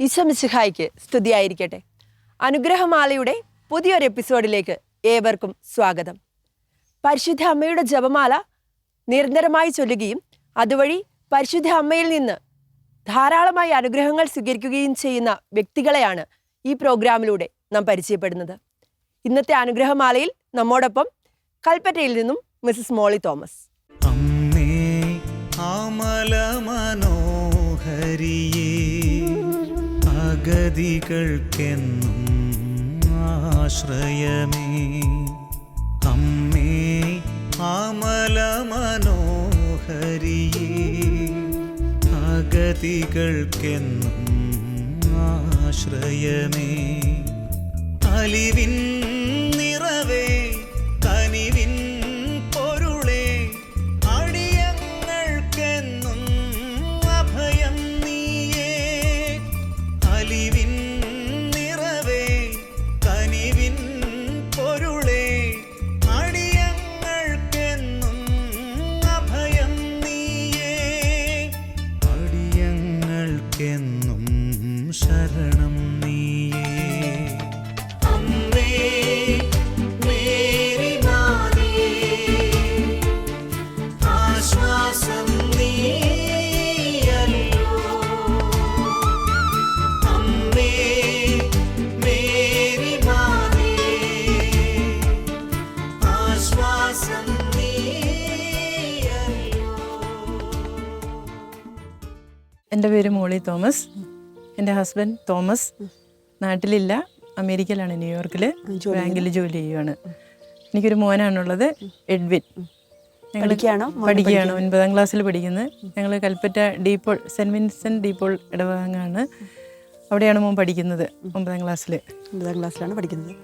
ഈശോ മിശിഹായ്ക്ക് സ്തുതിയായിരിക്കട്ടെ. അനുഗ്രഹമാലയുടെ പുതിയൊരു എപ്പിസോഡിലേക്ക് ഏവർക്കും സ്വാഗതം. പരിശുദ്ധ അമ്മയുടെ ജപമാല നിരന്തരമായി ചൊല്ലുകയും അതുവഴി പരിശുദ്ധ അമ്മയിൽ നിന്ന് ധാരാളമായി അനുഗ്രഹങ്ങൾ സ്വീകരിക്കുകയും ചെയ്യുന്ന വ്യക്തികളെയാണ് ഈ പ്രോഗ്രാമിലൂടെ നാം പരിചയപ്പെടുന്നത്. ഇന്നത്തെ അനുഗ്രഹമാലയിൽ നമ്മോടൊപ്പം കൽപ്പറ്റയിൽ നിന്നും മിസസ് മോളി തോമസ്. അഗതികൾക്കെന്നും ആശ്രയമേ, അമ്മേ അമല മനോഹരിയേ, അഗതികൾക്കെന്നും ആശ്രയമേ, അലിവിൻ നിറവേ, കനിവിൻ പൊരുളേ, അടിയങ്ങൾക്കെന്നും അഭയം നീയേ. അലിവിൻ നിറവേ, കനിവിൻ പൊരുളേ, അടിയങ്ങൾക്കെന്നും അഭയം നീയേ. അടിയങ്ങൾക്കെന്നും ശരണം നീയേ. അമ്മേ മേരി മാതേ, ആശ്വാസം നീയല്ലോ. അമ്മേ മേരി മാതേ, ആശ്വാസം നീയല്ലോ. എൻ്റെ പേര് മോളി തോമസ്. എൻ്റെ ഹസ്ബൻഡ് തോമസ് നാട്ടിലില്ല, അമേരിക്കയിലാണ്, ന്യൂയോർക്കിൽ ബാങ്കിൽ ജോലി ചെയ്യുകയാണ്. എനിക്കൊരു മോനാണുള്ളത്, എഡ്വിൻ. ഞങ്ങൾ പഠിക്കുകയാണ്, 9ാം ക്ലാസ്സിൽ പഠിക്കുന്നത്. ഞങ്ങൾ Kalpetta Depaul saint Vincent Depaul ഇടവകയാണ്, അവിടെയാണ് മോൻ പഠിക്കുന്നത്. 9ാം ക്ലാസ്സിലാണ് പഠിക്കുന്നത്.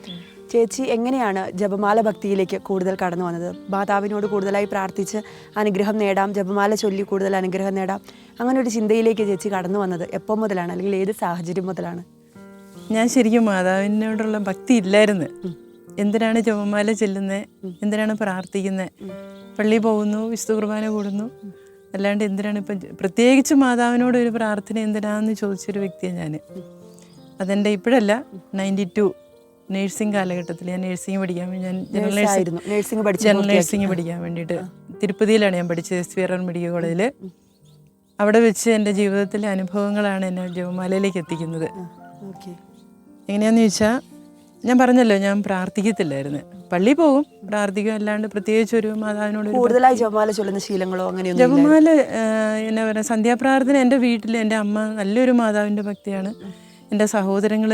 ചേച്ചി എങ്ങനെയാണ് ജപമാല ഭക്തിയിലേക്ക് കൂടുതൽ കടന്നു വന്നത്? മാതാവിനോട് കൂടുതലായി പ്രാർത്ഥിച്ച് അനുഗ്രഹം നേടാം, ജപമാല ചൊല്ലി കൂടുതൽ അനുഗ്രഹം നേടാം, അങ്ങനെ ഒരു ചിന്തയിലേക്ക് ചേച്ചി കടന്നു വന്നത് എപ്പോൾ മുതലാണ്, അല്ലെങ്കിൽ ഏത് സാഹചര്യം മുതലാണ്? ഞാൻ ശരിക്കും മാതാവിനോടുള്ള ഭക്തി ഇല്ലായിരുന്നു. എന്തിനാണ് ജപമാല ചെല്ലുന്നത്, എന്തിനാണ് പ്രാർത്ഥിക്കുന്നത്, പള്ളിയിൽ പോകുന്നു, വിശുദ്ധ കുർബാന കൂടുന്നു, അല്ലാണ്ട് എന്തിനാണ് ഇപ്പം പ്രത്യേകിച്ച് മാതാവിനോട് ഒരു പ്രാർത്ഥന എന്തിനാണെന്ന് ചോദിച്ചൊരു വ്യക്തിയാണ് ഞാൻ. അതെൻ്റെ ഇപ്പോഴല്ല, 92 നേഴ്സിംഗ് കാലഘട്ടത്തിൽ ഞാൻ നേഴ്സിംഗ് പഠിക്കാൻ വേണ്ടി, ഞാൻ ജനറൽ നേഴ്സിംഗ് പഠിക്കാൻ വേണ്ടിയിട്ട് തിരുപ്പതിയിലാണ് ഞാൻ പഠിച്ചത്, SVR മെഡിക്കൽ കോളേജിൽ. അവിടെ വെച്ച് എൻ്റെ ജീവിതത്തിലെ അനുഭവങ്ങളാണ് എന്നെ ജപമാലയിലേക്ക് എത്തിക്കുന്നത്. എങ്ങനെയാണെന്ന് ചോദിച്ചാൽ, ഞാൻ പറഞ്ഞല്ലോ, ഞാൻ പ്രാർത്ഥിക്കത്തില്ലായിരുന്നു. പള്ളിയിൽ പോകും, പ്രാർത്ഥിക്കും, അല്ലാണ്ട് പ്രത്യേകിച്ച് ഒരു മാതാവിനോട് കൂടുതലായി ജപമാല ചൊല്ലുന്ന ശീലങ്ങളോ അങ്ങനെ ജപമാല എന്നാ പറയുക, സന്ധ്യാപ്രാർത്ഥന എൻ്റെ വീട്ടിൽ എൻ്റെ അമ്മ നല്ലൊരു മാതാവിൻ്റെ ഭക്തിയാണ്. എൻ്റെ സഹോദരങ്ങൾ,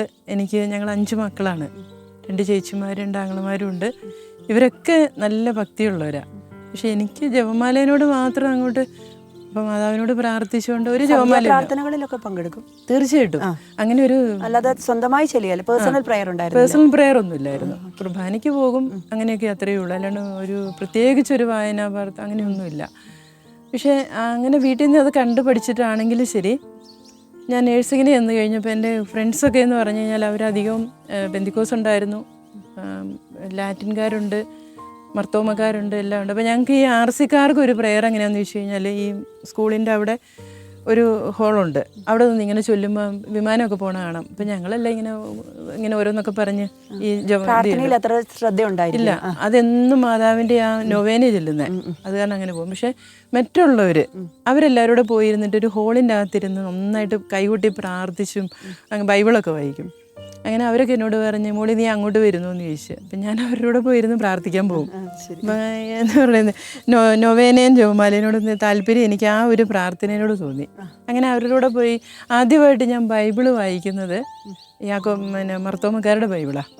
ഞങ്ങൾ 5 മക്കളാണ്, 2 ചേച്ചിമാരും 2 ആങ്ങളമാരും ഉണ്ട്. ഇവരൊക്കെ നല്ല ഭക്തിയുള്ളവരാണ്. പക്ഷെ എനിക്ക് ജപമാലയോട് മാത്രം അങ്ങോട്ട്, ഇപ്പം മാതാവിനോട് പ്രാർത്ഥിച്ചുകൊണ്ട് ഒരു ജപമാല പ്രാർത്ഥനകളിലൊക്കെ പങ്കെടുക്കും തീർച്ചയായിട്ടും. അങ്ങനെ ഒരു അല്ലാതെ സ്വന്തമായി ചെല്ലിയാലും പേഴ്സണൽ പ്രയർ ഒന്നും ഇല്ലായിരുന്നു. കുർബാനയ്ക്ക് പോകും, അങ്ങനെയൊക്കെ അത്രയേ ഉള്ളൂ, അല്ലാണ്ട് ഒരു പ്രത്യേകിച്ചൊരു വായനാ പ്രാർത്ഥന അങ്ങനെയൊന്നുമില്ല. പക്ഷേ അങ്ങനെ വീട്ടിൽ നിന്ന് അത് കണ്ടുപഠിച്ചിട്ടാണെങ്കിലും ശരി, ഞാൻ നേഴ്സിങ്ങിന് ചെന്ന് കഴിഞ്ഞപ്പോൾ എൻ്റെ ഫ്രണ്ട്സൊക്കെ എന്ന് പറഞ്ഞു കഴിഞ്ഞാൽ അവരധികവും പെന്തിക്കോസ് ഉണ്ടായിരുന്നു, ലാറ്റിൻകാരുണ്ട്, മർത്തോമക്കാരുണ്ട്, എല്ലാം ഉണ്ട്. അപ്പോൾ ഞങ്ങൾക്ക് ഈ RC-ക്കാർക്ക് ഒരു പ്രെയർ എങ്ങനെയാണെന്ന് വെച്ച് കഴിഞ്ഞാൽ, ഈ സ്കൂളിൻ്റെ അവിടെ ഒരു ഹോളുണ്ട്, അവിടെ നിന്ന് ഇങ്ങനെ ചൊല്ലുമ്പോൾ വിമാനമൊക്കെ പോകണ കാണാം. അപ്പം ഞങ്ങളെല്ലാം ഇങ്ങനെ ഓരോന്നൊക്കെ പറഞ്ഞ് ഈ അത്ര ശ്രദ്ധ ഇല്ല, അതെന്നും മാതാവിൻ്റെ ആ നൊവേന ചെല്ലുന്നത്, അത് കാരണം അങ്ങനെ പോകും. പക്ഷെ മറ്റുള്ളവർ അവരെല്ലാവരും കൂടെ പോയിരുന്നിട്ട് ഒരു ഹോളിൻ്റെ അകത്തിരുന്ന് നന്നായിട്ട് കൈകൊട്ടി പ്രാർത്ഥിച്ചും അങ്ങ് ബൈബിളൊക്കെ വായിക്കും. അങ്ങനെ അവരൊക്കെ എന്നോട് പറഞ്ഞ്, മോളി നീ അങ്ങോട്ട് വരുന്നു എന്ന് ചോദിച്ചു. അപ്പം ഞാൻ അവരുടെ പോയിരുന്ന് പ്രാർത്ഥിക്കാൻ പോകും. എന്താ പറയുന്നത്, നൊവേനയും ജപമാലയോട് താല്പര്യം എനിക്ക് ആ ഒരു പ്രാർത്ഥനയോട് തോന്നി. അങ്ങനെ അവരുടെ പോയി ആദ്യമായിട്ട് ഞാൻ ബൈബിള് വായിക്കുന്നത് മർത്തോമക്കാരുടെ ബൈബിളാണ്.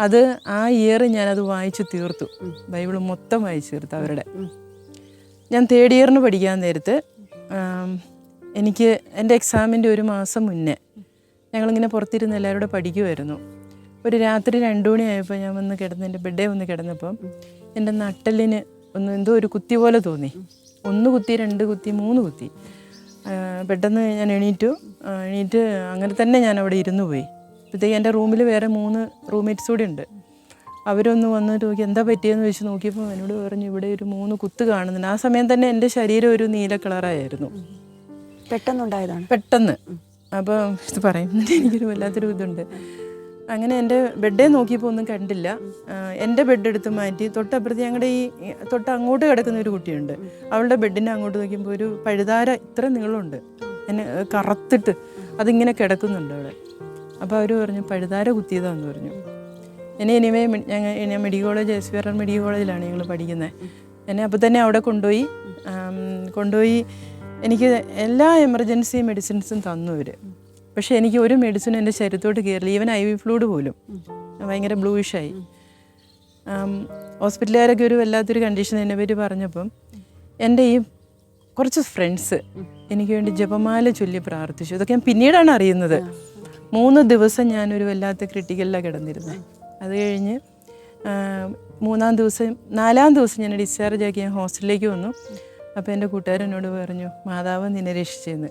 അത് ആ ഇയർ ഞാനത് വായിച്ച് തീർത്തു, ബൈബിള് മൊത്തം വായിച്ചു തീർത്തു അവരുടെ. ഞാൻ 3rd ഇയറിന് പഠിക്കാൻ നേരത്ത് എനിക്ക് എൻ്റെ എക്സാമിൻ്റെ ഒരു മാസം മുന്നേ ഞങ്ങളിങ്ങനെ പുറത്തിരുന്ന് എല്ലാവരും കൂടെ പഠിക്കുമായിരുന്നു. ഒരു രാത്രി 2 മണിയായപ്പോൾ ഞാൻ വന്ന് കിടന്ന്, എൻ്റെ ബെഡേ വന്ന് കിടന്നപ്പം എൻ്റെ നട്ടലിന് എന്തോ ഒരു കുത്തി പോലെ തോന്നി. 1 കുത്തി, 2 കുത്തി, 3 കുത്തി. പെട്ടെന്ന് ഞാൻ എണീറ്റ് അങ്ങനെ തന്നെ ഞാൻ അവിടെ ഇരുന്ന് പോയി. അപ്പോഴത്തേക്ക് എൻ്റെ റൂമിൽ വേറെ 3 റൂംമേറ്റ്സ് കൂടി ഉണ്ട്. അവരൊന്ന് വന്നിട്ട് നോക്കി എന്താ പറ്റിയെന്ന് വെച്ച് നോക്കിയപ്പോൾ എന്നോട് പറഞ്ഞു, ഇവിടെ ഒരു 3 കുത്ത് കാണുന്നുണ്ട്. ആ സമയം തന്നെ എൻ്റെ ശരീരം ഒരു നീല കളറായിരുന്നു. പെട്ടെന്നുണ്ടായതാണ്? പെട്ടെന്ന് അപ്പോൾ ഇത് പറയുന്നത് എനിക്കൊരു വല്ലാത്തൊരു ഇതുണ്ട്. അങ്ങനെ എൻ്റെ ബെഡേ നോക്കിയപ്പോൾ ഒന്നും കണ്ടില്ല. എൻ്റെ ബെഡ് എടുത്ത് മാറ്റി തൊട്ടപ്പുറത്ത് ഞങ്ങളുടെ ഈ തൊട്ട് അങ്ങോട്ട് കിടക്കുന്ന ഒരു കുട്ടിയുണ്ട്. അവളുടെ ബെഡിൻ്റെ അങ്ങോട്ട് നോക്കിയപ്പോൾ ഒരു പഴുതാര ഇത്ര നീളമുണ്ട്, എന്നെ കറുത്തിട്ട് അതിങ്ങനെ കിടക്കുന്നുണ്ട് അവിടെ. അപ്പോൾ അവർ പറഞ്ഞു പഴുതാര കുത്തിയതാണെന്ന് പറഞ്ഞു. എന്നെ എനിവേ ഞാൻ മെഡിക്കൽ കോളേജ് SVR മെഡിക്കൽ കോളേജിലാണ് ഞങ്ങൾ പഠിക്കുന്നത്. എന്നെ അപ്പോൾ തന്നെ അവിടെ കൊണ്ടുപോയി എനിക്ക് എല്ലാ എമർജൻസി മെഡിസിൻസും തന്നു അവർ. പക്ഷേ എനിക്ക് ഒരു മെഡിസിനും എൻ്റെ ശരീരത്തോട്ട് കയറില്ല, ഈവൻ IV ഫ്ലൂയിഡ് പോലും. ഭയങ്കര ബ്ലൂയിഷായി. ഹോസ്പിറ്റലുകാരൊക്കെ ഒരു വല്ലാത്തൊരു കണ്ടീഷൻ എന്നെ പറ്റി പറഞ്ഞപ്പം എൻ്റെ ഈ കുറച്ച് ഫ്രണ്ട്സ് എനിക്ക് വേണ്ടി ജപമാല ചൊല്ലി പ്രാർത്ഥിച്ചു. ഇതൊക്കെ ഞാൻ പിന്നീടാണ് അറിയുന്നത്. 3 ദിവസം ഞാനൊരു വല്ലാത്ത ക്രിട്ടിക്കലിലാണ് കിടന്നിരുന്നത്. അത് കഴിഞ്ഞ് 4-ാം ദിവസം ഞാൻ ഡിസ്ചാർജ് ആക്കി ഞാൻ ഹോസ്റ്റലിലേക്ക് വന്നു. അപ്പോൾ എൻ്റെ കൂട്ടുകാരനോട് പറഞ്ഞു മാതാവ് നിന്നെ രക്ഷിച്ചെന്ന്.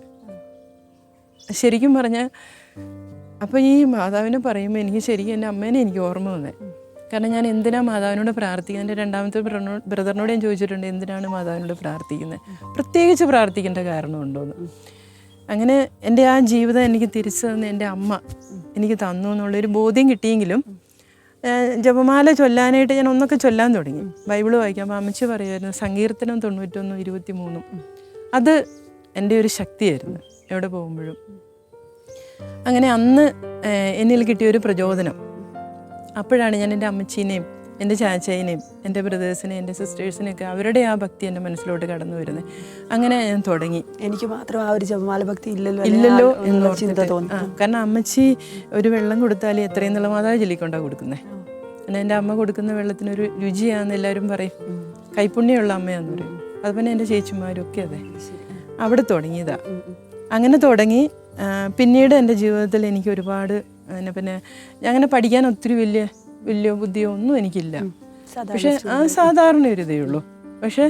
ശരിക്കും പറഞ്ഞാൽ അപ്പോൾ ഈ മാതാവിനെ പറയുമ്പോൾ എനിക്ക് ശരിക്കും എൻ്റെ അമ്മേനെ എനിക്ക് ഓർമ്മ വന്നത്. കാരണം ഞാൻ എന്തിനാണ് മാതാവിനോട് പ്രാർത്ഥിക്കുന്നത്, എൻ്റെ രണ്ടാമത്തെ ബ്രദറിനോട് ഞാൻ ചോദിച്ചിട്ടുണ്ട് എന്തിനാണ് മാതാവിനോട് പ്രാർത്ഥിക്കുന്നത്, പ്രത്യേകിച്ച് പ്രാർത്ഥിക്കേണ്ട കാരണമുണ്ടോയെന്ന്. അങ്ങനെ എൻ്റെ ആ ജീവിതം എനിക്ക് തിരിച്ചു തന്ന് എൻ്റെ അമ്മ എനിക്ക് തന്നു എന്നുള്ളൊരു ബോധ്യം കിട്ടിയെങ്കിലും ജപമാല ചൊല്ലാനായിട്ട് ഞാൻ ഒന്നൊക്കെ ചൊല്ലാൻ തുടങ്ങി. ബൈബിൾ വായിക്കാം. അപ്പോൾ അമ്മച്ചി പറയുമായിരുന്നു സങ്കീർത്തനം 91:23. അത് എൻ്റെ ഒരു ശക്തിയായിരുന്നു എവിടെ പോകുമ്പോഴും. അങ്ങനെ അന്ന് എന്നിൽ കിട്ടിയൊരു പ്രചോദനം. അപ്പോഴാണ് ഞാൻ എൻ്റെ അമ്മച്ചീനെയും എൻ്റെ ചാച്ചേനെയും എൻ്റെ ബ്രദേഴ്സിനെയും എൻ്റെ സിസ്റ്റേഴ്സിനെയൊക്കെ അവരുടെ ആ ഭക്തി എൻ്റെ മനസ്സിലോട്ട് കടന്നു വരുന്നത്. അങ്ങനെ ഞാൻ തുടങ്ങി. എനിക്ക് മാത്രം ആ ഒരു ജപമാല ഭക്തി ഇല്ലല്ലോ എന്ന് ചിന്ത തോന്നി. കാരണം അമ്മച്ചി ഒരു വെള്ളം കൊടുത്താൽ എത്രയും നല്ല മാതാവ് ചൊല്ലിക്കൊണ്ടാണ് കൊടുക്കുന്നത്. എന്നാൽ എൻ്റെ അമ്മ കൊടുക്കുന്ന വെള്ളത്തിനൊരു രുചിയാണെന്ന് എല്ലാവരും പറയും, കൈപ്പുണ്യമുള്ള അമ്മയാന്ന് പറയും. അതുപോലെ എൻ്റെ ചേച്ചിമാരും ഒക്കെ അതെ. അവിടെ തുടങ്ങിയതാ. അങ്ങനെ തുടങ്ങി. പിന്നീട് എൻ്റെ ജീവിതത്തിൽ എനിക്ക് ഒരുപാട് പിന്നെ അങ്ങനെ പഠിക്കാൻ ഒത്തിരി വലിയ ബുദ്ധിയോ ഒന്നും എനിക്കില്ല. പക്ഷെ സാധാരണ ഒരു ഇതേ ഉള്ളൂ. പക്ഷെ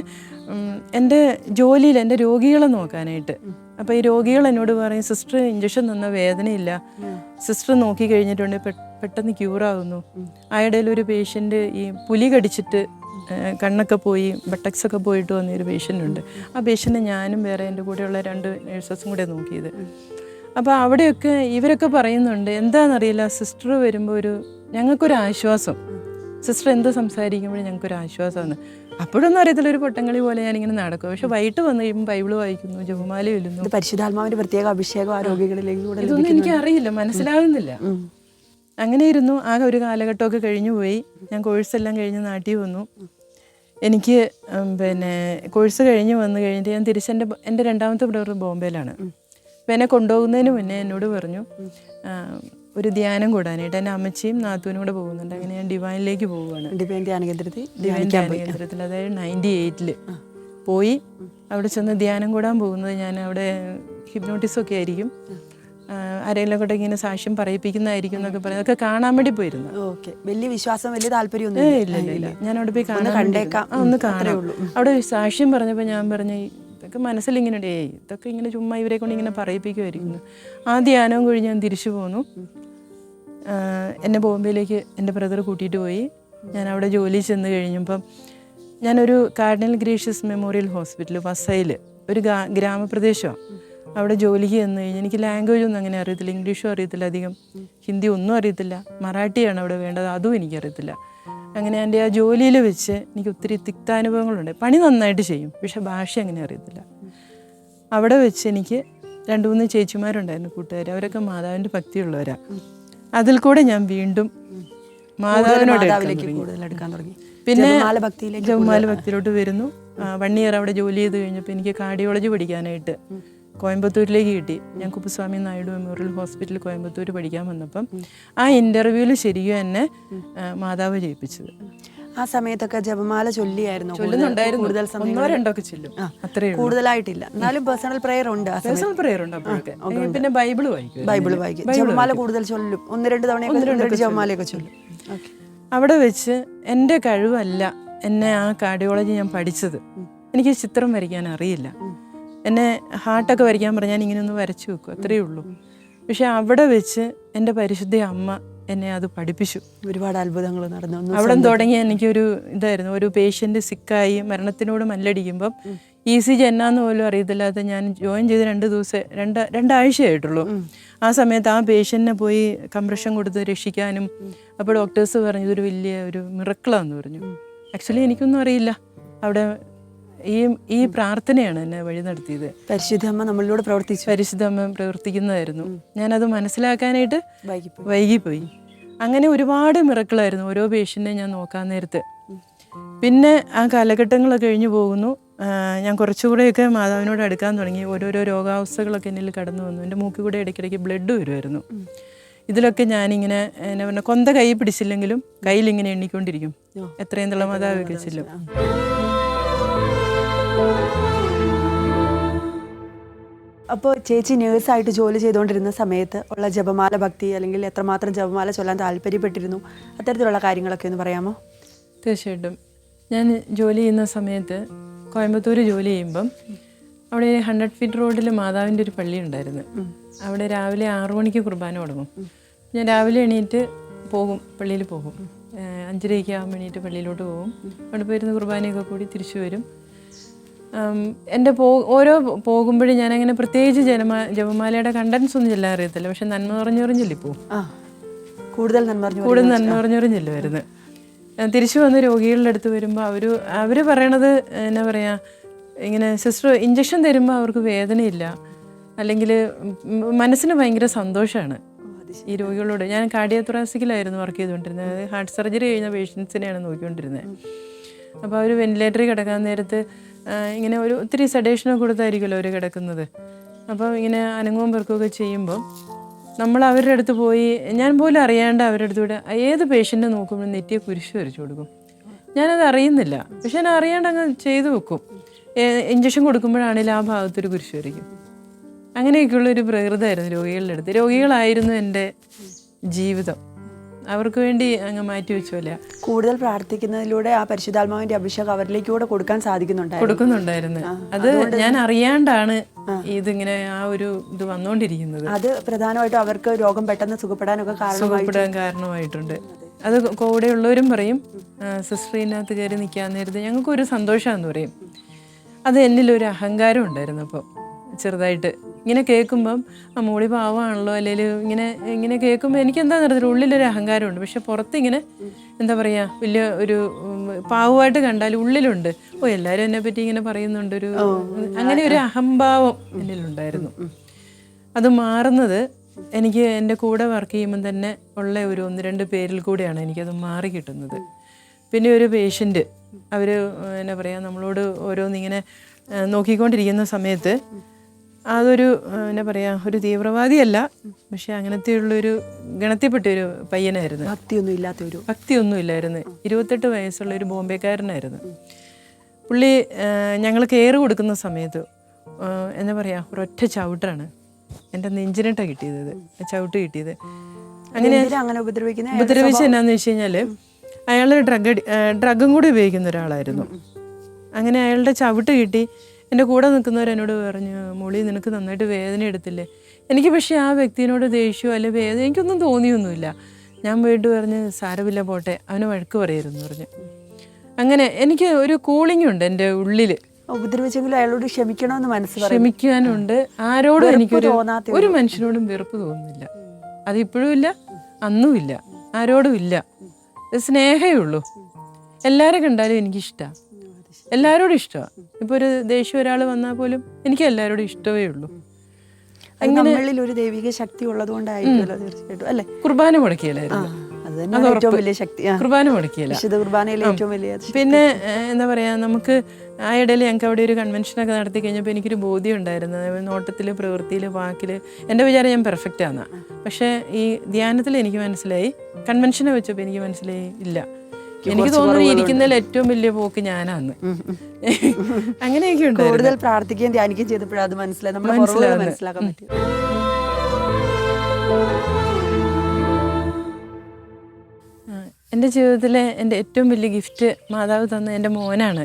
എൻ്റെ ജോലിയിൽ എൻ്റെ രോഗികളെ നോക്കാനായിട്ട്, അപ്പോൾ ഈ രോഗികൾ എന്നോട് പറയും സിസ്റ്റർ ഇഞ്ചക്ഷൻ തന്ന വേദനയില്ല, സിസ്റ്റർ നോക്കി കഴിഞ്ഞിട്ടുണ്ട് പെട്ടെന്ന് ക്യൂറാകുന്നു. ആയിടയിൽ ഒരു പേഷ്യൻ്റ് ഈ പുലി കടിച്ചിട്ട് കണ്ണൊക്കെ പോയി ബട്ടക്സൊക്കെ പോയിട്ട് വന്നൊരു പേഷ്യൻ്റ് ഉണ്ട്. ആ പേഷ്യൻ്റ് ഞാനും വേറെ എൻ്റെ കൂടെയുള്ള 2 നേഴ്സസും കൂടെ നോക്കിയത്. അപ്പോൾ അവിടെയൊക്കെ ഇവരൊക്കെ പറയുന്നുണ്ട് എന്താണെന്നറിയില്ല, സിസ്റ്റർ വരുമ്പോൾ ഞങ്ങൾക്കൊരു ആശ്വാസം, സിസ്റ്റർ എന്ത് സംസാരിക്കുമ്പോഴും ഞങ്ങൾക്കൊരു ആശ്വാസമാണ്. അപ്പോഴൊന്നും അറിയത്തില്ല, ഒരു പൊട്ടങ്ങളി പോലെ ഞാനിങ്ങനെ നടക്കും. പക്ഷെ വൈകിട്ട് വന്നു കഴിയുമ്പോൾ ബൈബിള് വായിക്കുന്നു, ജപമാല ചൊല്ലുന്നു. പരിശുദ്ധാത്മാവിന്റെ പ്രത്യേക അഭിഷേകം ആരോഗ്യങ്ങളിലേക്ക് ഇതൊന്നും എനിക്ക് അറിയില്ല, മനസ്സിലാകുന്നില്ല. അങ്ങനെ ഇരുന്നു. ആ ഒരു കാലഘട്ടമൊക്കെ കഴിഞ്ഞു പോയി. ഞാൻ കോഴ്സെല്ലാം കഴിഞ്ഞ് നാട്ടിൽ വന്നു. എനിക്ക് പിന്നെ കോഴ്സ് കഴിഞ്ഞ് വന്നു കഴിഞ്ഞിട്ട് ഞാൻ എൻ്റെ രണ്ടാമത്തെ ബ്രദർ ബോംബെയിലാണ്. അപ്പം എന്നെ കൊണ്ടുപോകുന്നതിന് മുന്നേ എന്നോട് പറഞ്ഞു ഒരു ധ്യാനം കൂടാനായിട്ട്. എൻ്റെ അമ്മച്ചിയും നാത്തൂനും കൂടെ പോകുന്നുണ്ട്. അങ്ങനെ ഞാൻ ഡിവൈനിലേക്ക് പോവുകയാണ്. ഡിവൈൻ ധ്യാന കേന്ദ്രത്തിൽ, അതായത് 98 പോയി. അവിടെ ചെന്ന് ധ്യാനം കൂടാൻ പോകുന്നത് ഞാൻ അവിടെ ഹിപ്നോട്ടിസൊക്കെ ആയിരിക്കും, ആരെങ്കിലൊക്കെ ഇങ്ങനെ സാക്ഷ്യം പറയിപ്പിക്കുന്നതായിരിക്കും എന്നൊക്കെ പറയും. അതൊക്കെ കാണാൻ വേണ്ടി പോയിരുന്നു. വലിയ വിശ്വാസം, വലിയ താല്പര്യം ഇല്ല. ഞാൻ അവിടെ പോയി കണ്ടേക്കാം, ഒന്ന് കാണാം. അവിടെ സാക്ഷ്യം പറഞ്ഞപ്പോൾ ഞാൻ പറഞ്ഞു ഇതൊക്കെ മനസ്സിലിങ്ങനെ ഇതൊക്കെ ഇങ്ങനെ ചുമ്മാ ഇവരെ കൊണ്ട് ഇങ്ങനെ പറയിപ്പിക്കുമായിരിക്കുന്നു. ആ ധ്യാനവും കഴിഞ്ഞ് ഞാൻ തിരിച്ചു പോന്നു. എന്നെ ബോംബെയിലേക്ക് എൻ്റെ ബ്രദർ കൂട്ടിയിട്ട് പോയി. ഞാൻ അവിടെ ജോലി ചെന്ന് കഴിഞ്ഞപ്പം ഞാനൊരു കാർഡിനൽ ഗ്രേഷ്യസ് മെമ്മോറിയൽ ഹോസ്പിറ്റൽ വസൈൽ, ഒരു ഗ്രാമപ്രദേശമാണ്. അവിടെ ജോലിക്ക് ചെന്ന് കഴിഞ്ഞ് എനിക്ക് ലാംഗ്വേജ് ഒന്നും അങ്ങനെ അറിയത്തില്ല, ഇംഗ്ലീഷും അറിയത്തില്ല, അധികം ഹിന്ദി ഒന്നും അറിയത്തില്ല, മറാഠിയാണ് അവിടെ വേണ്ടത്, അതും എനിക്കറിയത്തില്ല. അങ്ങനെ എൻ്റെ ആ ജോലിയിൽ വെച്ച് എനിക്ക് ഒത്തിരി തിക്താനുഭവങ്ങളുണ്ട്. പണി നന്നായിട്ട് ചെയ്യും, പക്ഷെ ഭാഷ അങ്ങനെ അറിയത്തില്ല. അവിടെ വെച്ച് എനിക്ക് 2-3 ചേച്ചിമാരുണ്ടായിരുന്നു കൂട്ടുകാർ, അവരൊക്കെ മാതാവിൻ്റെ ഭക്തിയുള്ളവരാ. അതിൽ കൂടെ ഞാൻ വീണ്ടും മാതാവിനോട് എടുക്കാൻ തുടങ്ങി. പിന്നെ ജപമാല ഭക്തിയിലോട്ട് വരുന്നു. 1 ഇയർ അവിടെ ജോലി ചെയ്ത് കഴിഞ്ഞപ്പോൾ എനിക്ക് കാർഡിയോളജി പഠിക്കാനായിട്ട് കോയമ്പത്തൂരിലേക്ക് കിട്ടി. ഞാൻ കുപ്പസ്വാമി നായിഡു മെമ്മോറിയൽ ഹോസ്പിറ്റൽ കോയമ്പത്തൂർ പഠിക്കാൻ വന്നപ്പം ആ ഇൻ്റർവ്യൂവിൽ ശരിക്കും എന്നെ മാതാവ് ജയിപ്പിച്ചത്. ആ സമയത്തൊക്കെ ജപമാല ചൊല്ലിയായിരുന്നു? കൂടുതൽ 1-2 ചൊല്ലും, അത്രേ കൂടുതലായിട്ടില്ല. എന്നാലും പേഴ്സണൽ പ്രെയർ ഉണ്ട്. പേഴ്സണൽ പ്രെയർ ഉണ്ട് അപ്പോഴൊക്കെ. പിന്നെ ബൈബിൾ വായിക്കും. ജപമാല കൂടുതൽ ചൊല്ലും, 1-2 തവണ ജപമാലയൊക്കെ ചൊല്ലും. അവിടെ വെച്ച് എൻ്റെ കഴിവല്ല എന്നെ ആ കാർഡിയോളജി ഞാൻ പഠിച്ചത്. എനിക്ക് ചിത്രം വരയ്ക്കാൻ അറിയില്ല. എന്നെ ഹാർട്ടൊക്കെ വരയ്ക്കാൻ പറഞ്ഞാൽ ഇങ്ങനെയൊന്ന് വരച്ചു വെക്കും, അത്രയേ ഉള്ളൂ. പക്ഷെ അവിടെ വെച്ച് എൻ്റെ പരിശുദ്ധ അമ്മ എന്നെ അത് പഠിപ്പിച്ചു. ഒരുപാട് അത്ഭുതങ്ങൾ നടന്നു. അവിടെ തുടങ്ങി എനിക്കൊരു ഇതായിരുന്നു, ഒരു പേഷ്യൻ്റ് സിക്കായി മരണത്തിനോട് മല്ലടിക്കുമ്പം ECG എന്നാന്ന് പോലും അറിയത്തില്ലാത്ത ഞാൻ ജോയിൻ ചെയ്ത് 2 ദിവസം രണ്ടാഴ്ചയായിട്ടുള്ളൂ. ആ സമയത്ത് ആ പേഷ്യൻറ്റിനെ പോയി കംപ്രഷൻ കൊടുത്ത് രക്ഷിക്കാനും അപ്പോൾ ഡോക്ടേഴ്സ് പറഞ്ഞു ഇതൊരു വലിയ ഒരു മിറക്കിളാന്ന് പറഞ്ഞു. ആക്ച്വലി എനിക്കൊന്നും അറിയില്ല. അവിടെ ഈ പ്രാർത്ഥനയാണ് എന്നെ വഴി നടത്തിയത്. പരിശുദ്ധമ്മ നമ്മളിലൂടെ പ്രവർത്തിച്ചു. പരിശുദ്ധമ്മ പ്രവർത്തിക്കുന്നതായിരുന്നു. ഞാനത് മനസ്സിലാക്കാനായിട്ട് വൈകിപ്പോയി. അങ്ങനെ ഒരുപാട് മിറക്കിളായിരുന്നു ഓരോ പേഷ്യൻറ്റിനെ ഞാൻ നോക്കാൻ നേരത്ത്. പിന്നെ ആ കാലഘട്ടങ്ങളൊക്കെ കഴിഞ്ഞു പോകുന്നു. ഞാൻ കുറച്ചുകൂടെയൊക്കെ മാതാവിനോട് അടുക്കാൻ തുടങ്ങി. ഓരോരോ രോഗാവസ്ഥകളൊക്കെ എന്നിൽ കടന്നു വന്നു. എൻ്റെ മൂക്കിൽ കൂടെ ഇടയ്ക്കിടയ്ക്ക് ബ്ലഡ് വരുമായിരുന്നു. ഇതിലൊക്കെ ഞാനിങ്ങനെ എന്നാ പറഞ്ഞാൽ കൊന്ത കൈ പിടിച്ചില്ലെങ്കിലും കയ്യിലിങ്ങനെ എണ്ണിക്കൊണ്ടിരിക്കും എത്രയും തള്ള മാതാവൊക്കെ ചെല്ലും. അപ്പോൾ ചേച്ചി നേഴ്സായിട്ട് ജോലി ചെയ്തുകൊണ്ടിരുന്ന സമയത്ത് ഉള്ള ജപമാല ഭക്തി അല്ലെങ്കിൽ എത്രമാത്രം ജപമാല ചൊല്ലാൻ താല്പര്യപ്പെട്ടിരുന്നു, അത്തരത്തിലുള്ള കാര്യങ്ങളൊക്കെ ഒന്ന് പറയാമോ? തീർച്ചയായിട്ടും. ഞാൻ ജോലി ചെയ്യുന്ന സമയത്ത് കോയമ്പത്തൂർ ജോലി ചെയ്യുമ്പം അവിടെ 100 ഫീറ്റ് റോഡിൽ മാതാവിൻ്റെ ഒരു പള്ളി ഉണ്ടായിരുന്നു. അവിടെ രാവിലെ 6 മണിക്ക് കുർബാന തുടങ്ങും. ഞാൻ രാവിലെ എണീറ്റ് പോകും, പള്ളിയിൽ പോകും. 5:30 ആകുമ്പോൾ എണീറ്റ് പള്ളിയിലോട്ട് പോകും. അവിടെ പോയിരുന്ന് കുർബാനയൊക്കെ കൂടി തിരിച്ചു വരും. എൻ്റെ ഓരോ പോകുമ്പോഴും ഞാനങ്ങനെ പ്രത്യേകിച്ച് ജപമാലയുടെ കണ്ടൻസ് ഒന്നും ചെല്ലാൻ അറിയത്തില്ല. പക്ഷെ നന്മ പറഞ്ഞോറും ചൊല്ലിപ്പോവും. കൂടുതൽ നന്മ പറഞ്ഞോറും ചെല്ലുമായിരുന്നു. തിരിച്ചു വന്ന് രോഗികളുടെ അടുത്ത് വരുമ്പോൾ അവർ പറയണത് എന്നാ പറയുക, ഇങ്ങനെ സിസ്റ്റർ ഇഞ്ചക്ഷൻ തരുമ്പോൾ അവർക്ക് വേദനയില്ല, അല്ലെങ്കിൽ മനസ്സിന് ഭയങ്കര സന്തോഷമാണ് ഈ രോഗികളോട്. ഞാൻ കാർഡിയോതൊറാസിക്കിലായിരുന്നു വർക്ക് ചെയ്തുകൊണ്ടിരുന്നത്. അതായത് ഹാർട്ട് സർജറി കഴിഞ്ഞ പേഷ്യൻസിനെയാണ് നോക്കിക്കൊണ്ടിരുന്നത്. അപ്പോൾ അവർ വെന്റിലേറ്ററിൽ കിടക്കാൻ നേരത്ത് ഇങ്ങനെ ഒത്തിരി സെഡേഷനൊക്കെ കൊടുത്തായിരിക്കുമല്ലോ അവർ കിടക്കുന്നത്. അപ്പോൾ ഇങ്ങനെ അനങ്ങും പെറുക്കുകയൊക്കെ ചെയ്യുമ്പോൾ നമ്മൾ അവരുടെ അടുത്ത് പോയി, ഞാൻ പോലും അറിയാണ്ട് അവരുടെ അടുത്തൂടെ ഏത് പേഷ്യൻറ്റിനെ നോക്കുമ്പോൾ നെറ്റിയെ കുരിശ് വരച്ചു കൊടുക്കും. ഞാനത് അറിയുന്നില്ല, പക്ഷെ ഞാൻ അറിയാണ്ട് അങ്ങ് ചെയ്തു വെക്കും. ഇഞ്ചക്ഷൻ കൊടുക്കുമ്പോഴാണെങ്കിലും ആ ഭാഗത്തൊരു കുരിശ് വരയ്ക്കും. അങ്ങനെയൊക്കെയുള്ളൊരു പ്രകൃതമായിരുന്നു രോഗികളുടെ അടുത്ത്. രോഗികളായിരുന്നു എൻ്റെ ജീവിതം. അവർക്ക് വേണ്ടി അങ്ങ് മാറ്റി വെച്ചോല്ല. കൂടുതൽ പ്രാർത്ഥിക്കുന്നതിലൂടെ ആ പരിശുദ്ധാത്മാവിന്റെ അഭിഷേകം അവരിലേക്കൂടെ കൊടുക്കാൻ കൊടുക്കുന്നുണ്ടായിരുന്നു. അത് ഞാൻ അറിയാണ്ടാണ് ഇതിങ്ങനെ ആ ഒരു ഇത് വന്നുകൊണ്ടിരിക്കുന്നത്. അത് പ്രധാനമായിട്ടും അവർക്ക് രോഗം പെട്ടെന്ന് സുഖപ്പെടാനൊക്കെ കാരണമായിട്ടുണ്ട്. അത് കൂടെയുള്ളവരും പറയും, സിസ്റ്ററിനകത്ത് കയറി നിൽക്കാൻ നേരത്തെ ഞങ്ങൾക്കൊരു സന്തോഷമാണെന്ന് പറയും. അത് എന്നിലൊരു അഹങ്കാരം ഉണ്ടായിരുന്നു. അപ്പോൾ ചെറുതായിട്ട് ഇങ്ങനെ കേൾക്കുമ്പം മോളി പാവമാണല്ലോ, അല്ലെങ്കിൽ ഇങ്ങനെ കേൾക്കുമ്പോൾ എനിക്ക് എന്താ നടത്തില്ല, ഉള്ളിലൊരു അഹങ്കാരമുണ്ട്. പക്ഷെ പുറത്തിങ്ങനെ എന്താ പറയുക, വലിയ ഒരു പാവമായിട്ട് കണ്ടാൽ ഉള്ളിലുണ്ട് എല്ലാവരും എന്നെ പറ്റി ഇങ്ങനെ പറയുന്നുണ്ട്, അങ്ങനെ ഒരു അഹംഭാവം എന്നിലുണ്ടായിരുന്നു. അത് മാറുന്നത് എനിക്ക് എൻ്റെ കൂടെ വർക്ക് ചെയ്യുമ്പം തന്നെ ഉള്ള ഒരു 1-2 പേരിൽ കൂടെയാണ് എനിക്കത് മാറി കിട്ടുന്നത്. പിന്നെ ഒരു പേഷ്യൻ്റ് അവർ എന്നാ പറയുക, നമ്മളോട് ഓരോന്നിങ്ങനെ നോക്കിക്കൊണ്ടിരിക്കുന്ന സമയത്ത് അതൊരു എന്നാ പറയുക, ഒരു തീവ്രവാദിയല്ല, പക്ഷെ അങ്ങനത്തെയുള്ളൊരു ഗണത്തിൽപ്പെട്ടൊരു പയ്യനായിരുന്നു. ഭക്തിയൊന്നും ഇല്ലായിരുന്നു. 28 വയസ്സുള്ള ഒരു ബോംബെക്കാരനായിരുന്നു പുള്ളി. ഞങ്ങൾ കെയർ കൊടുക്കുന്ന സമയത്ത് എന്താ പറയുക, ഒരൊറ്റ ചവിട്ടാണ് എൻ്റെ നെഞ്ചിനിട്ട കിട്ടിയത്, ചവിട്ട് കിട്ടിയത്. അങ്ങനെ ഉപദ്രവിച്ച എന്നാന്ന് വെച്ച് കഴിഞ്ഞാൽ അയാൾ ഡ്രഗും കൂടി ഉപയോഗിക്കുന്ന ഒരാളായിരുന്നു. അങ്ങനെ അയാളുടെ ചവിട്ട് കിട്ടി. എൻ്റെ കൂടെ നിൽക്കുന്നവരെന്നോട് പറഞ്ഞു, മോളി നിനക്ക് നന്നായിട്ട് വേദന എടുത്തില്ലേ? എനിക്ക് പക്ഷേ ആ വ്യക്തിയോട് ദേഷ്യമോ അല്ലെ വേദന എനിക്കൊന്നും തോന്നിയൊന്നുമില്ല. ഞാൻ പോയിട്ട് പറഞ്ഞ് സാരമില്ല പോട്ടെ, അവന് വഴക്ക് പറയരുതെന്ന് പറഞ്ഞു. അങ്ങനെ എനിക്ക് ഒരു കൂളിംഗ് ഉണ്ട് എൻ്റെ ഉള്ളിൽ. ഉപദ്രവിച്ചെങ്കിലും അയാളോട് ക്ഷമിക്കാനുണ്ട്. ആരോടും ഒരു മനുഷ്യനോടും വെറുപ്പ് തോന്നുന്നില്ല. അതിപ്പോഴും ഇല്ല, അന്നും ഇല്ല, ആരോടും ഇല്ല. സ്നേഹമേ ഉള്ളൂ. എല്ലാവരെ കണ്ടാലും എനിക്കിഷ്ടമാണ്, എല്ലാവരോടും ഇഷ്ടമാണ്. ഇപ്പോൾ ഒരു ദേഷ്യം ഒരാൾ വന്നാൽ പോലും എനിക്ക് എല്ലാവരോടും ഇഷ്ടമേ ഉള്ളൂ. അങ്ങനെ ഒരു ദൈവിക ശക്തി ഉള്ളതുകൊണ്ടായിരിക്കുമല്ലോ തീർച്ചയായിട്ടും, അല്ലേ? കുർബാന മുടക്കിയല്ലായിരുന്നു, കുർബാന മുടക്കിയല്ല. പിന്നെ എന്താ പറയാ, നമുക്ക് ആ ഇടയിൽ ഞങ്ങൾക്ക് അവിടെ ഒരു കൺവെൻഷനൊക്കെ നടത്തി കഴിഞ്ഞപ്പോൾ എനിക്കൊരു ബോധ്യം ഉണ്ടായിരുന്നു. നോട്ടത്തിൽ, പ്രവൃത്തിയിൽ, വാക്കിൽ എൻ്റെ വിചാരം ഞാൻ പെർഫെക്റ്റ് ആണ്. പക്ഷേ ഈ ധ്യാനത്തിൽ എനിക്ക് മനസ്സിലായി, കൺവെൻഷനെ വെച്ചപ്പോൾ എനിക്ക് മനസ്സിലായി ഇല്ല, എനിക്ക് തോന്നുന്നു ഇരിക്കുന്നതിൽ ഏറ്റവും വലിയ പോക്ക് ഞാനാന്ന്. അങ്ങനെയൊക്കെ ഉണ്ട്. കൂടുതൽ പ്രാർത്ഥിക്കുകയും ധ്യാനിക്കുകയും ചെയ്തപ്പോഴാണ് അത് മനസ്സിലാക്കാൻ പറ്റും. എൻ്റെ ജീവിതത്തിലെ എൻ്റെ ഏറ്റവും വലിയ ഗിഫ്റ്റ് മാതാവ് തന്ന എൻ്റെ മോനാണ്.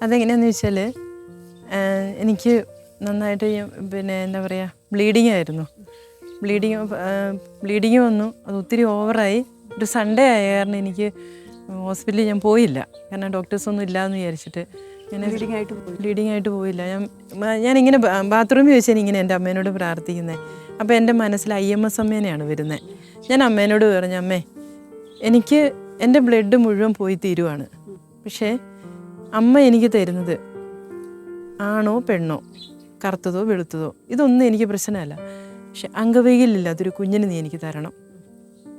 അതെങ്ങനെയാണെന്ന് വെച്ചാൽ, എനിക്ക് നന്നായിട്ട് പിന്നെ എന്താ പറയുക, ബ്ലീഡിങ് ആയിരുന്നു. ബ്ലീഡിങ് വന്നു. അത് ഒത്തിരി ഓവറായി. ഒരു സൺഡേ ആയ കാരണം എനിക്ക് ഹോസ്പിറ്റലിൽ ഞാൻ പോയില്ല. കാരണം ഡോക്ടേഴ്സൊന്നും ഇല്ലയെന്ന് വിചാരിച്ചിട്ട് ഇങ്ങനെ ബ്ലീഡിംഗ് ആയിട്ട് പോയില്ല. ഞാനിങ്ങനെ ബാത്റൂമിൽ വെച്ച് ഇങ്ങനെ എൻ്റെ അമ്മേനോട് പ്രാർത്ഥിക്കുന്നത്. അപ്പോൾ എൻ്റെ മനസ്സിൽ IMS അമ്മേനെയാണ് വരുന്നത്. ഞാൻ അമ്മേനോട് പറഞ്ഞു, അമ്മേ എനിക്ക് എൻ്റെ ബ്ലഡ് മുഴുവൻ പോയി തീരുവാണ്. പക്ഷേ അമ്മ എനിക്ക് തരുന്നത് ആണോ പെണ്ണോ, കറുത്തതോ വെളുത്തതോ, ഇതൊന്നും എനിക്ക് പ്രശ്നമല്ല. പക്ഷെ അംഗവൈകല്യമില്ലാത്തൊരു കുഞ്ഞിന് നീ എനിക്ക് തരണം.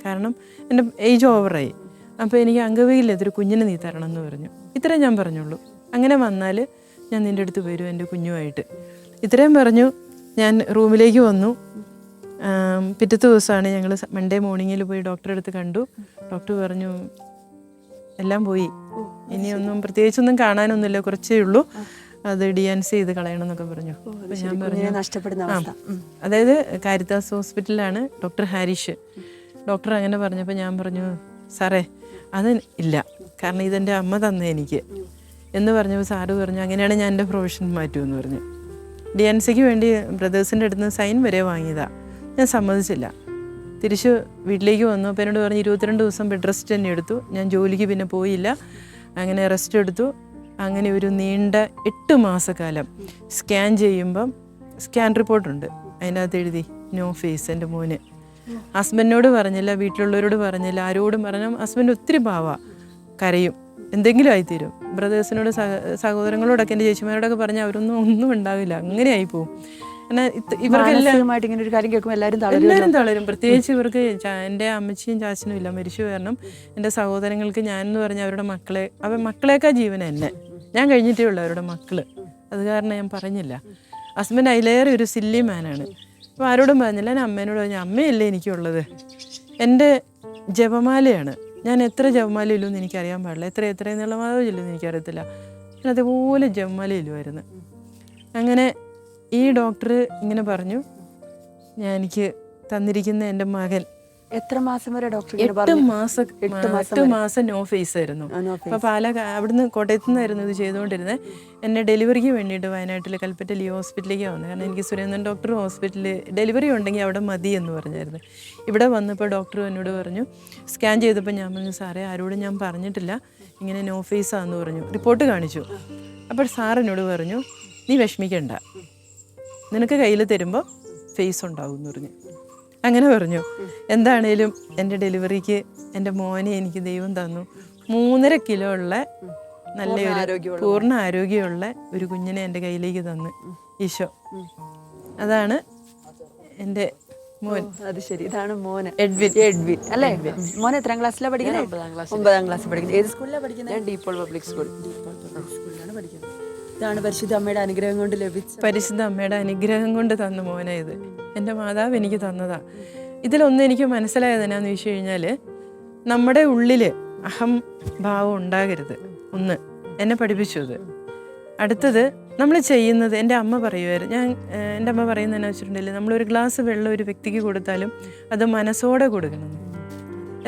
കാരണം എൻ്റെ ഏജ് ഓവറായി. അപ്പോൾ എനിക്ക് അംഗവൈകല്യമില്ലാത്തൊരു കുഞ്ഞിന് നീ തരണം എന്ന് പറഞ്ഞു. ഇത്രയും ഞാൻ പറഞ്ഞുള്ളൂ. അങ്ങനെ വന്നാൽ ഞാൻ നിൻ്റെ അടുത്ത് വരും എൻ്റെ കുഞ്ഞുമായിട്ട്. ഇത്രയും പറഞ്ഞു. ഞാൻ റൂമിലേക്ക് വന്നു. പിറ്റത്തെ ദിവസമാണ് ഞങ്ങൾ മൺഡേ മോർണിംഗിൽ പോയി ഡോക്ടറെ അടുത്ത് കണ്ടു. ഡോക്ടർ പറഞ്ഞു എല്ലാം പോയി, ഇനിയൊന്നും പ്രത്യേകിച്ചൊന്നും കാണാനൊന്നുമില്ല, കുറച്ചേ ഉള്ളൂ, അത് DNC ചെയ്ത് കളയണം എന്നൊക്കെ പറഞ്ഞു. അപ്പോൾ ഞാൻ പറഞ്ഞു നഷ്ടപ്പെടുന്ന അവസ്ഥ. അതായത് കാരിത്താസ് ഹോസ്പിറ്റലിലാണ് ഡോക്ടർ ഹാരിഷ്. ഡോക്ടർ അങ്ങനെ പറഞ്ഞപ്പോൾ ഞാൻ പറഞ്ഞു, സാറേ അത് ഇല്ല, കാരണം ഇതെൻ്റെ അമ്മ തന്നെ എനിക്ക് എന്ന് പറഞ്ഞപ്പോൾ സാറ് പറഞ്ഞു അങ്ങനെയാണ് ഞാൻ എൻ്റെ പ്രൊഫഷൻ മാറ്റുമെന്ന് പറഞ്ഞു. DNCക്ക് വേണ്ടി ബ്രദേഴ്സിൻ്റെ അടുത്ത് നിന്ന് സൈൻ വരെ വാങ്ങിയതാണ്. ഞാൻ സമ്മതിച്ചില്ല. തിരിച്ച് വീട്ടിലേക്ക് വന്നു. അപ്പോൾ എന്നോട് പറഞ്ഞു 22 ദിവസം ബെഡ് റെസ്റ്റ് തന്നെ എടുത്തു. ഞാൻ ജോലിക്ക് പിന്നെ പോയില്ല. അങ്ങനെ റെസ്റ്റ് എടുത്തു. അങ്ങനെ ഒരു നീണ്ട 8 മാസക്കാലം സ്കാൻ ചെയ്യുമ്പം സ്കാൻ റിപ്പോർട്ടുണ്ട്, അതിനകത്ത് എഴുതി നോ ഫേസ്. എൻ്റെ മോന് ഹസ്ബൻഡിനോട് പറഞ്ഞില്ല, വീട്ടിലുള്ളവരോട് പറഞ്ഞില്ല, ആരോടും പറഞ്ഞാൽ ഹസ്ബൻഡ് ഒത്തിരി കരയും, എന്തെങ്കിലും ആയിത്തീരും. ബ്രദേഴ്സിനോട് സഹോദരങ്ങളോടൊക്കെ എൻ്റെ ചേച്ചിമാരോടൊക്കെ പറഞ്ഞാൽ ഒന്നും ഉണ്ടാവില്ല, അങ്ങനെ ആയിപ്പോവും. എന്നാൽ ഇവർക്കെല്ലാം ഇങ്ങനെ ഒരു കാര്യം കേൾക്കുമ്പോൾ എല്ലാവരും തളരും. പ്രത്യേകിച്ച് ഇവർക്ക് എൻ്റെ അമ്മച്ചിയും ചാച്ചനും ഇല്ല, മരിച്ചു. കാരണം എൻ്റെ സഹോദരങ്ങൾക്ക് ഞാൻ എന്ന് പറഞ്ഞാൽ അവരുടെ മക്കളേക്കാൾ ജീവൻ എന്നെ, ഞാൻ കഴിഞ്ഞിട്ടേ ഉള്ളൂ അവരുടെ മക്കള്. അത് കാരണം ഞാൻ പറഞ്ഞില്ല. ഹസ്ബൻഡ് അതിലേറെ ഒരു സില്ലി മാനാണ്. അപ്പോൾ ആരോടും പറഞ്ഞില്ല. ഞാൻ അമ്മേനോട് പറഞ്ഞു, അമ്മയല്ലേ എനിക്കുള്ളത്, എൻ്റെ ജപമാലയാണ്. ഞാൻ എത്ര ജപമാല ഇല്ലെന്ന് എനിക്കറിയാൻ പാടില്ല, എത്ര എന്നുള്ള മാധവ ചെല്ലുമെന്ന് എനിക്കറിയത്തില്ല. ഞാൻ അതേപോലെ ജപമാല ഇല്ലുമായിരുന്നു. അങ്ങനെ ഈ ഡോക്ടർ ഇങ്ങനെ പറഞ്ഞു, എനിക്ക് തന്നിരിക്കുന്ന എൻ്റെ മകൻ എത്ര മാസം വരെ ഡോക്ടർ 8 മാസം നോ ഫേസ് ആയിരുന്നു. അപ്പോൾ അവിടുന്ന് കോട്ടയത്തു നിന്നായിരുന്നു ഇത് ചെയ്തുകൊണ്ടിരുന്നത്. എന്നെ ഡെലിവറിക്ക് വേണ്ടിയിട്ട് വയനാട്ടിൽ കൽപ്പറ്റ ലിയോ ഹോസ്പിറ്റലിലേക്ക് വന്നു. കാരണം എനിക്ക് സുരേന്ദ്രൻ ഡോക്ടർ ഹോസ്പിറ്റലിൽ ഡെലിവറി ഉണ്ടെങ്കിൽ അവിടെ മതി എന്ന് പറഞ്ഞായിരുന്നു. ഇവിടെ വന്നപ്പോൾ ഡോക്ടർ എന്നോട് പറഞ്ഞു, സ്കാൻ ചെയ്തപ്പോൾ ഞാൻ പറഞ്ഞു, സാറേ ആരോടും ഞാൻ പറഞ്ഞിട്ടില്ല, ഇങ്ങനെ നോ ഫേസ് ആണെന്ന് പറഞ്ഞു. റിപ്പോർട്ട് കാണിച്ചു. അപ്പോൾ സാർ എന്നോട് പറഞ്ഞു, നീ വിഷമിക്കണ്ട, നിനക്ക് കയ്യിൽ തരുമ്പോൾ ഫേസ് ഉണ്ടാവും എന്ന് പറഞ്ഞു. അങ്ങനെ പറഞ്ഞു. എന്താണേലും എൻ്റെ ഡെലിവറിക്ക് എൻ്റെ മോനെ എനിക്ക് ദൈവം തന്നു. 3.5 കിലോ ഉള്ള നല്ലൊരു പൂർണ്ണ ആരോഗ്യമുള്ള ഒരു കുഞ്ഞിനെ എൻ്റെ കയ്യിലേക്ക് തന്നു ഈശോ. അതാണ് എൻ്റെ മോൻ. അത് ശരി, ഇതാണ് മോന് എഡ്വിൻ അല്ലേ? മോൻ എത്രാം ക്ലാസ്സിലാണ് പഠിക്കുന്നത്? 9ാം ക്ലാസ്സിൽ പഠിക്കുന്നത്. ഏത് സ്കൂളിലാണ് പഠിക്കുന്നത്? DePaul public school. സ്കൂളിലാണ് പഠിക്കുന്നത്. ഇതാണ് പരിശുദ്ധ അമ്മയുടെ അനുഗ്രഹം കൊണ്ട് ലഭിച്ച, പരിശുദ്ധ അമ്മയുടെ അനുഗ്രഹം കൊണ്ട് തന്ന മോനെ. ഇത് എൻ്റെ മാതാവ് എനിക്ക് തന്നതാ. ഇതിലൊന്നും എനിക്ക് മനസ്സിലായത് എന്നാന്ന് ചോദിച്ചു കഴിഞ്ഞാൽ, നമ്മുടെ ഉള്ളിൽ അഹംഭാവം ഉണ്ടാകരുത്. ഒന്ന് എന്നെ പഠിപ്പിച്ചു അത്. അടുത്തത് നമ്മൾ ചെയ്യുന്നത്, എൻ്റെ അമ്മ പറയുമായിരുന്നു, എൻ്റെ അമ്മ പറയുന്നത് എന്നാ വെച്ചിട്ടുണ്ടെങ്കിൽ, നമ്മളൊരു ഗ്ലാസ് വെള്ളം ഒരു വ്യക്തിക്ക് കൊടുത്താലും അത് മനസ്സോടെ കൊടുക്കണം.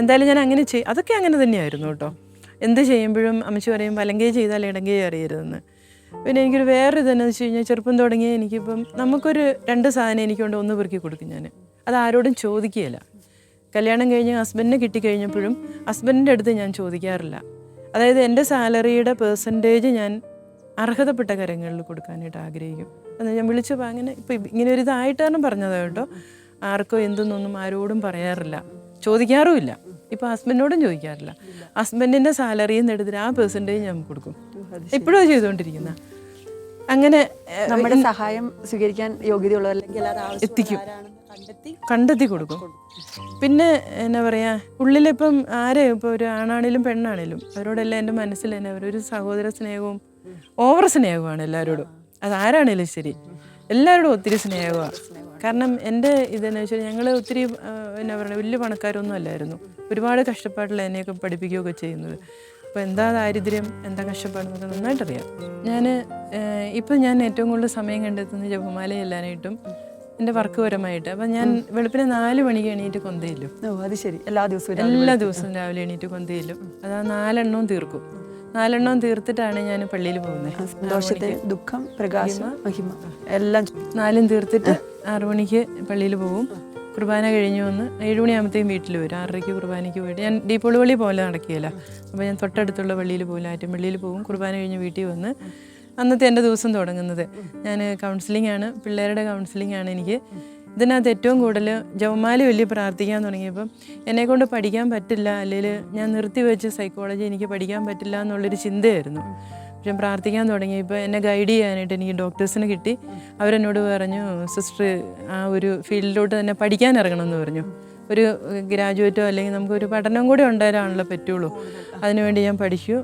എന്തായാലും ഞാൻ അങ്ങനെ അതൊക്കെ അങ്ങനെ തന്നെയായിരുന്നു കേട്ടോ. എന്ത് ചെയ്യുമ്പോഴും അമ്മച്ചി പറയും വലങ്കേ ചെയ്താൽ ഇടങ്കേ അറിയരുതെന്ന്. പിന്നെ എനിക്കൊരു വേറെ ഇതെന്നു വെച്ച് കഴിഞ്ഞാൽ, ചെറുപ്പം തുടങ്ങിയ എനിക്കിപ്പം നമുക്കൊരു 2 സാധനം എനിക്കൊണ്ട് ഒന്ന് പെറുക്കി കൊടുക്കും ഞാൻ. അത് ആരോടും ചോദിക്കുകയില്ല. കല്യാണം കഴിഞ്ഞ് ഹസ്ബൻഡിനെ കിട്ടിക്കഴിഞ്ഞപ്പോഴും ഹസ്ബൻഡിൻ്റെ അടുത്ത് ഞാൻ ചോദിക്കാറില്ല. അതായത് എൻ്റെ സാലറിയുടെ പെർസെൻറ്റേജ് ഞാൻ അർഹതപ്പെട്ട കാര്യങ്ങളിൽ കൊടുക്കാനായിട്ട് ആഗ്രഹിക്കും. അത് ഞാൻ വിളിച്ചപ്പോൾ അങ്ങനെ ഇപ്പം ഇങ്ങനെ ഒരു ഇതായിട്ടാണ് പറഞ്ഞത് കേട്ടോ. ആർക്കോ എന്തെന്നൊന്നും ആരോടും പറയാറില്ല, ചോദിക്കാറുമില്ല. ഇപ്പോൾ ഹസ്ബൻഡിനോടും ചോദിക്കാറില്ല. ഹസ്ബൻഡിൻ്റെ സാലറിയിൽ നിന്ന് എടുത്തിട്ട് ആ പെർസെൻറ്റേജ് ഞാൻ കൊടുക്കും. എപ്പോഴും ചെയ്തുകൊണ്ടിരിക്കുന്ന. അങ്ങനെ നമ്മുടെ സഹായം സ്വീകരിക്കാൻ യോഗ്യതയുള്ളവർ അല്ലെങ്കിൽ എത്തിക്കും, കണ്ടെത്തി കൊടുക്കും. പിന്നെ എന്നാ പറയുക, ഉള്ളിലിപ്പം ആരെയും ഇപ്പോൾ ഒരു ആണാണേലും പെണ്ണാണേലും അവരോടെല്ലാം എൻ്റെ മനസ്സിൽ തന്നെ ഒരു സഹോദര സ്നേഹവും ഓവർ സ്നേഹവുമാണ് എല്ലാവരോടും. അതാരാണേലും ശരി, എല്ലാവരോടും ഒത്തിരി സ്നേഹമാണ്. കാരണം എൻ്റെ ഇതെന്ന് വെച്ചാൽ ഞങ്ങൾ ഒത്തിരി എന്നാ പറയുക വലിയ പണക്കാരൊന്നും അല്ലായിരുന്നു. ഒരുപാട് കഷ്ടപ്പാടിൽ എന്നെയൊക്കെ പഠിപ്പിക്കുകയൊക്കെ ചെയ്യുന്നത്. അപ്പോൾ എന്താ ദാരിദ്ര്യം, എന്താ കഷ്ടപ്പാടെന്നൊക്കെ നന്നായിട്ടറിയാം. ഞാൻ ഏറ്റവും കൂടുതൽ സമയം കണ്ടെത്തുന്ന ജപമാല ചെല്ലാനായിട്ടും എൻ്റെ വർക്ക് പരമായിട്ട്. അപ്പം ഞാൻ വെളുപ്പിനെ 4 മണിക്ക് എണീറ്റ് കൊന്തയില്ലും. അത് ശരി, എല്ലാ ദിവസവും രാവിലെ എണീറ്റ് കൊന്തയില്ലും. അത് 4 എണ്ണവും തീർക്കും. 4 എണ്ണവും തീർത്തിട്ടാണ് ഞാൻ പള്ളിയിൽ പോകുന്നത്. സന്തോഷത്തിന് ദുഃഖം, പ്രകാശം, മഹിമ എല്ലാം 4ഉം തീർത്തിട്ട് 6 മണിക്ക് പള്ളിയിൽ പോകും. കുർബാന കഴിഞ്ഞ് വന്ന് 7 മണിയാകുമ്പോഴത്തേക്കും വീട്ടിൽ വരും. 6:30 കുർബാനയ്ക്ക് പോയിട്ട് ഞാൻ ഡീപ്പോൾ പള്ളി പോലെ നടക്കുകയില്ല. അപ്പോൾ ഞാൻ തൊട്ടടുത്തുള്ള പള്ളിയിൽ പോകും, ആറ്റും പള്ളിയിൽ പോകും. കുർബാന കഴിഞ്ഞ് വീട്ടിൽ വന്ന് അന്നത്തെ എൻ്റെ ദിവസം തുടങ്ങുന്നത്. ഞാൻ കൗൺസിലിംഗ് ആണ്, പിള്ളേരുടെ കൗൺസിലിംഗ് ആണ് എനിക്ക്. ഇതിനകത്ത് ഏറ്റവും കൂടുതൽ ജപമാല വലിയ പ്രാർത്ഥിക്കാൻ തുടങ്ങിയപ്പം എന്നെക്കൊണ്ട് പഠിക്കാൻ പറ്റില്ല, അല്ലെങ്കിൽ ഞാൻ നിർത്തിവെച്ച് സൈക്കോളജി എനിക്ക് പഠിക്കാൻ പറ്റില്ല എന്നുള്ളൊരു ചിന്തയായിരുന്നു. പക്ഷെ പ്രാർത്ഥിക്കാൻ തുടങ്ങിയപ്പോൾ എന്നെ ഗൈഡ് ചെയ്യാനായിട്ട് എനിക്ക് ഡോക്ടേഴ്സിന് കിട്ടി. അവരെന്നോട് പറഞ്ഞു, സിസ്റ്റർ ആ ഒരു ഫീൽഡിലോട്ട് തന്നെ പഠിക്കാൻ ഇറങ്ങണമെന്ന് പറഞ്ഞു. ഒരു ഗ്രാജുവേറ്റോ അല്ലെങ്കിൽ നമുക്കൊരു പഠനം കൂടെ ഉണ്ടായാലാണല്ലോ പറ്റുള്ളൂ. അതിനുവേണ്ടി ഞാൻ പഠിച്ചു.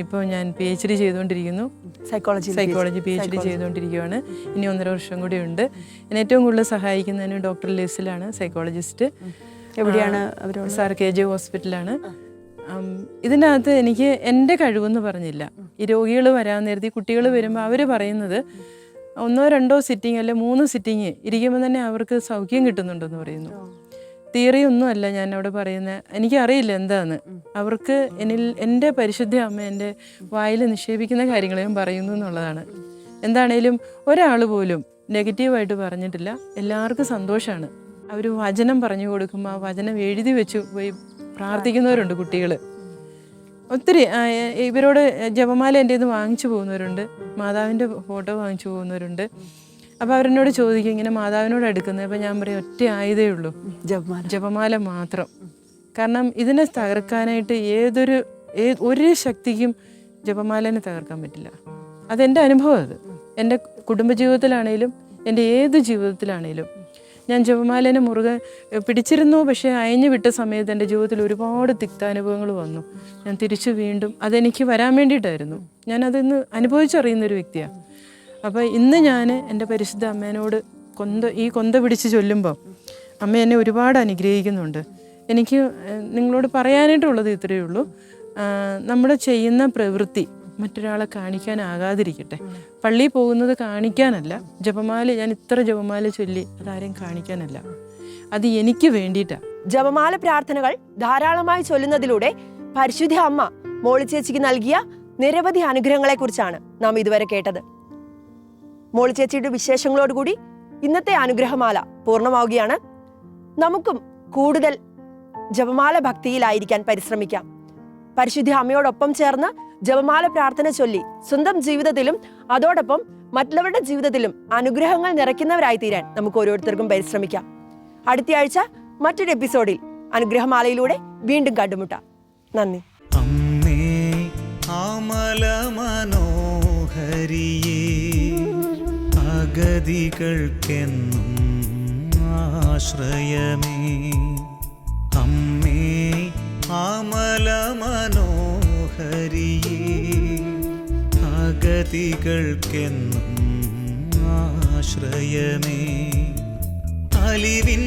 ഇപ്പോൾ ഞാൻ PhD ചെയ്തുകൊണ്ടിരിക്കുന്നു. സൈക്കോളജി PhD ചെയ്തുകൊണ്ടിരിക്കുകയാണ്. ഇനി 1.5 വർഷം കൂടി ഉണ്ട്. എന്നെ ഏറ്റവും കൂടുതൽ സഹായിക്കുന്നതിന് ഡോക്ടർ ലിസിലാണ്, സൈക്കോളജിസ്റ്റ്. എവിടെയാണ്? സാർ KJ ഹോസ്പിറ്റലാണ്. ഇതിനകത്ത് എനിക്ക് എൻ്റെ കഴിവെന്ന് പറഞ്ഞില്ല. ഈ രോഗികൾ വരാൻ നേരത്തെ കുട്ടികൾ വരുമ്പോൾ അവർ പറയുന്നത് 1 2 സിറ്റിംഗ് അല്ലെ 3 സിറ്റിംഗ് ഇരിക്കുമ്പോൾ തന്നെ അവർക്ക് സൗഖ്യം കിട്ടുന്നുണ്ടെന്ന് പറയുന്നു. തിയറി ഒന്നുമല്ല ഞാൻ അവിടെ പറയുന്നത്, എനിക്കറിയില്ല എന്താന്ന്. അവർക്ക് എൻ്റെ പരിശുദ്ധ അമ്മ എൻ്റെ വായിൽ നിക്ഷേപിക്കുന്ന കാര്യങ്ങൾ ഞാൻ പറയുന്നു എന്നുള്ളതാണ്. എന്താണേലും ഒരാൾ പോലും നെഗറ്റീവായിട്ട് പറഞ്ഞിട്ടില്ല. എല്ലാവർക്കും സന്തോഷമാണ്. അവർ വചനം പറഞ്ഞു കൊടുക്കുമ്പോൾ ആ വചനം എഴുതി വെച്ച് പോയി പ്രാർത്ഥിക്കുന്നവരുണ്ട് കുട്ടികൾ. ഒത്തിരി ഇവരോട് ജപമാല എൻ്റെ ഇത് വാങ്ങിച്ചു പോകുന്നവരുണ്ട്, മാതാവിൻ്റെ ഫോട്ടോ വാങ്ങിച്ചു പോകുന്നവരുണ്ട്. അപ്പോൾ അവരെന്നോട് ചോദിക്കും, ഇങ്ങനെ മാതാവിനോട് എടുക്കുന്നത്. അപ്പോൾ ഞാൻ പറയും, ഒറ്റ ആയതേ ഉള്ളൂ, ജപമാല മാത്രം. കാരണം ഇതിനെ തകർക്കാനായിട്ട് ഒരു ശക്തിക്കും ജപമാലനെ തകർക്കാൻ പറ്റില്ല. അതെൻ്റെ അനുഭവം. അത് എൻ്റെ കുടുംബജീവിതത്തിലാണേലും എൻ്റെ ഏത് ജീവിതത്തിലാണേലും ഞാൻ ജപമാലേനെ മുറുകെ പിടിച്ചിരുന്നു. പക്ഷേ അയഞ്ഞു വിട്ട സമയത്ത് എൻ്റെ ജീവിതത്തിൽ ഒരുപാട് തിക്താനുഭവങ്ങൾ വന്നു. ഞാൻ തിരിച്ചു വീണ്ടും അതെനിക്ക് വരാൻ വേണ്ടിയിട്ടായിരുന്നു. ഞാനതിന്ന് അനുഭവിച്ചറിയുന്നൊരു വ്യക്തിയാണ്. അപ്പോൾ ഇന്ന് ഞാൻ എൻ്റെ പരിശുദ്ധ അമ്മേനോട് കൊന്ത പിടിച്ച് ചൊല്ലുമ്പോൾ അമ്മ എന്നെ ഒരുപാട് അനുഗ്രഹിക്കുന്നുണ്ട്. എനിക്ക് നിങ്ങളോട് പറയാനായിട്ടുള്ളത് ഇത്രയേ ഉള്ളൂ. നമ്മുടെ ചെയ്യുന്ന പ്രവൃത്തി മറ്റൊരാളെ കാണിക്കാനാകാതിരിക്കട്ടെ. പള്ളിയിൽ പോകുന്നത് കാണിക്കാനല്ല, ജപമാല ഞാൻ ഇത്ര ജപമാല ചൊല്ലി അതാരെയും കാണിക്കാനല്ല, അത് എനിക്ക് വേണ്ടിയിട്ടാണ്. ജപമാല പ്രാർത്ഥനകൾ ധാരാളമായി ചൊല്ലുന്നതിലൂടെ പരിശുദ്ധ അമ്മ മോളി ചേച്ചിക്ക് നൽകിയ നിരവധി അനുഗ്രഹങ്ങളെ കുറിച്ചാണ് നാം ഇതുവരെ കേട്ടത്. മോളി ചേച്ചിയുടെ വിശേഷങ്ങളോടുകൂടി ഇന്നത്തെ അനുഗ്രഹമാല പൂർണ്ണമാവുകയാണ്. നമുക്കും കൂടുതൽ ജപമാല ഭക്തിയിലായിരിക്കാൻ പരിശ്രമിക്കാം. പരിശുദ്ധ അമ്മയോടൊപ്പം ചേർന്ന് ജപമാല പ്രാർത്ഥന ചൊല്ലി സ്വന്തം ജീവിതത്തിലും അതോടൊപ്പം മറ്റുള്ളവരുടെ ജീവിതത്തിലും അനുഗ്രഹങ്ങൾ നിറയ്ക്കുന്നവരായി തീരാൻ നമുക്ക് ഓരോരുത്തർക്കും പരിശ്രമിക്കാം. അടുത്തയാഴ്ച മറ്റൊരു എപ്പിസോഡിൽ അനുഗ്രഹമാലയിലൂടെ വീണ്ടും കണ്ടുമുട്ടാം. നന്ദി. അമ്മേ ആമല മനോഹരിയേ, അഗതികൾക്കെന്നും ആശ്രയമേ. അമ്മേ ആമല മനോഹരിയേ, അഗതികൾക്കെന്നും ആശ്രയമേ. അലിവിൻ